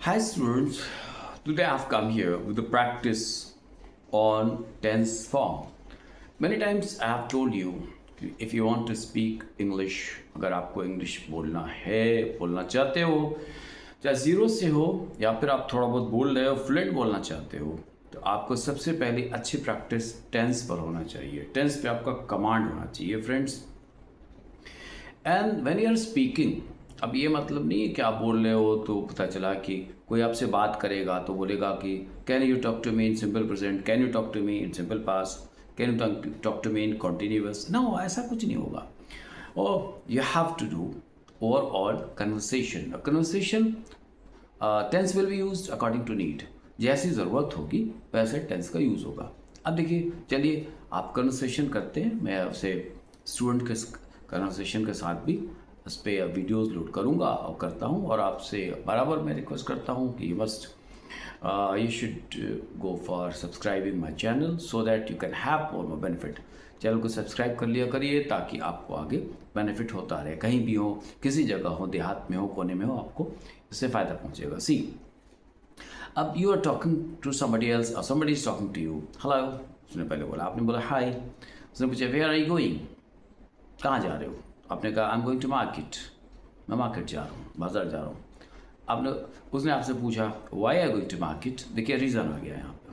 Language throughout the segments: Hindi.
Hi students, today I've come here with the practice on tense form. Many times I have told you if you want to speak English, अगर आपको English बोलना है, बोलना चाहते हो, चाहे ज़ीरो से हो या फिर आप थोड़ा बहुत बोल रहे हो, फ्लुएंट बोलना चाहते हो, तो आपको सबसे पहले अच्छी प्रैक्टिस टेंस पर होना चाहिए. टेंस पे आपका कमांड होना चाहिए friends. And when you are speaking, अब ये मतलब नहीं है कि आप बोल रहे हो तो पता चला कि कोई आपसे बात करेगा तो बोलेगा कि can you talk to me in simple present, can you talk to me in simple past, can you talk to me in continuous. No, ऐसा कुछ नहीं होगा. और you have to do overall conversation. Conversation tense will be use according to need. जैसी ज़रूरत होगी वैसे टेंस का यूज़ होगा. अब देखिए, चलिए आप कन्वर्सेशन करते हैं. मैं आपसे स्टूडेंट के कन्वर्सेशन के साथ भी उस पर वीडियोज़ लोड करूँगा और करता हूँ. और आपसे बराबर मैं रिक्वेस्ट करता हूँ कि you should go for subscribing my channel so that you can have more benefit. Channel को सब्सक्राइब कर लिया करिए ताकि आपको आगे बेनिफिट होता रहे. कहीं भी हो, किसी जगह हो, देहात में हो, कोने में हो, आपको इससे फ़ायदा पहुँचेगा. सी, अब you are talking to somebody else और somebody is talking to you. Hello, उसने पहले बोला, आपने बोला हाय. उसने पूछा वेयर आर यू गोइंग, कहाँ जा रहे हो. आपने कहा I am going to market, मैं मार्केट जा रहा हूँ, बाजार जा रहा हूँ. उसने आपसे पूछा why are going to market. देखिए रीज़न आ गया यहाँ पे.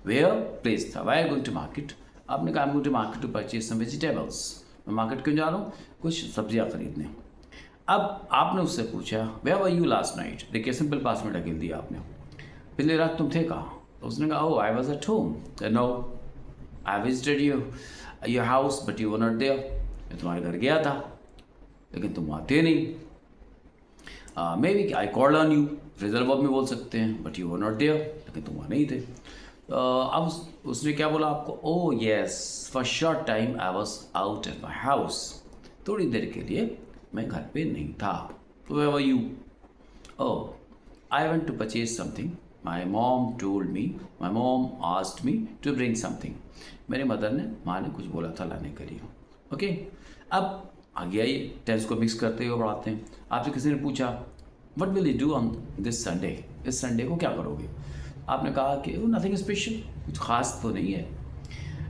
वेयर प्लेस था, why are going to market. आपने कहा I am going to market to purchase some vegetables. मैं मार्केट क्यों जा रहा हूँ, कुछ सब्जियाँ खरीदने. अब आपने उससे पूछा where were you last night. देखिए सिंपल पास में ढकेल दिया आपने. पिछली रात तुम थे कहाँ. तो उसने कहा oh I was at home. No, I visited your house but you were not there. मैं तुम्हारे घर गया था लेकिन तुम आते नहीं. Maybe I called on you, phrasal verb में बोल सकते हैं, but you were not there, लेकिन तुम वहाँ नहीं थे. अब उसने क्या बोला आपको, oh yes for short time I was out at my house. थोड़ी देर के लिए मैं घर पे नहीं था. तो where were you. Oh I went to purchase something. My mom told me, my mom asked me to bring something. मेरे माँ ने कुछ बोला था लाने के लिए. ओके, अब आ गया ये टेंस को मिक्स करते हुए बढ़ाते हैं. आपसे किसी ने पूछा what will you do on this Sunday, इस संडे को क्या करोगे. आपने कहा कि नथिंग स्पेशल, कुछ ख़ास तो नहीं है.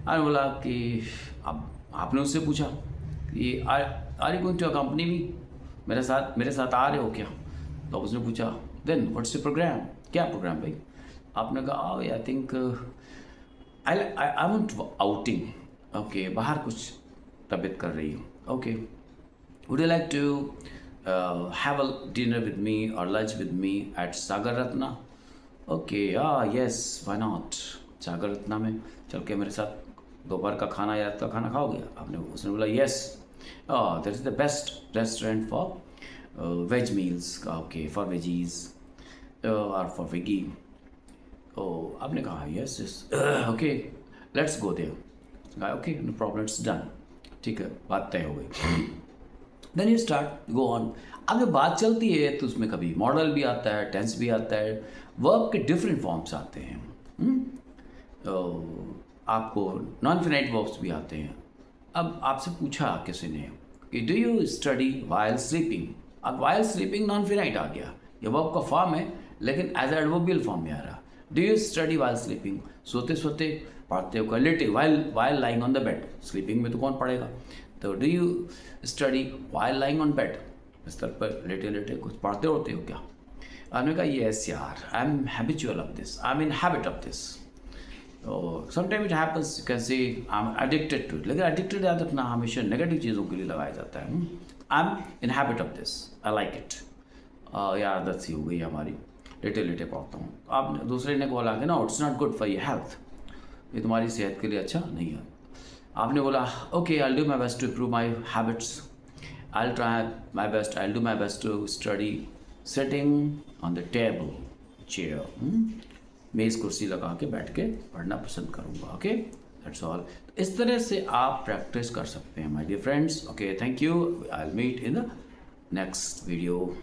आपने बोला कि अब आपने उससे पूछा कि are you going to accompany me, मेरे साथ आ रहे हो क्या. तो उसने पूछा देन व्हाट्स योर प्रोग्राम, क्या प्रोग्राम भाई. आपने कहा I think I want outing. Okay, बाहर कुछ तबीयत कर रही हूँ. Okay, would you like to have a dinner with me or lunch with me at Sagar Ratna? Okay, yes, why not. Sagar Ratna में चल के मेरे साथ दोपहर का खाना या रात का खाना खाओगे. उसने बोला yes, that is the best restaurant for veg meals. Okay, for veggies or for veggie. आपने कहा yes, okay, let's go there. Okay, no problem, it's done. ठीक है, बात तय हो गई. Then you start go on. अब जब बात चलती है तो उसमें कभी मॉडल भी आता है, टेंस भी आता है, वर्ब के डिफरेंट फॉर्म्स आते हैं. तो आपको नॉन फिनाइट वर्ब्स भी आते हैं. अब आपसे पूछा किसी ने कि do you study while sleeping. अब वाइल स्लीपिंग नॉन फिनाइट आ गया. ये वर्ब का फॉर्म है लेकिन एज एडवर्बियल फॉर्म में आ रहा. Do you study while sleeping, सोते सोते पढ़ते हो. लेटे while lying on the bed, sleeping में तो कौन पढ़ेगा. तो do you study while lying on bed, बिस्तर पर लेटे लेटे कुछ पढ़ते होते हो क्या. आपने कहा येस यार, I am habitual of this, I am in habit of this. Sometime it happens, you can say I am addicted to it. लेकिन एडिक्टेड याद रखना हमेशा नेगेटिव चीज़ों के लिए लगाया जाता है. आई am in habit of this, I like it. यार आदत सी हो गई हमारी, लेटे लेटे पढ़ता हूँ. आप दूसरे ने बोला कि no it's not good for your health, ये तुम्हारी सेहत के लिए अच्छा नहीं है. आपने बोला okay I will do my best to improve my habits, I will try my best, I will do my best to study sitting on the table chair. मेज़ कुर्सी लगा के बैठ के पढ़ना पसंद करूँगा. Okay, that's all. इस तरह से आप प्रैक्टिस कर सकते हैं my dear friends. Okay, thank you. I will meet in the next video.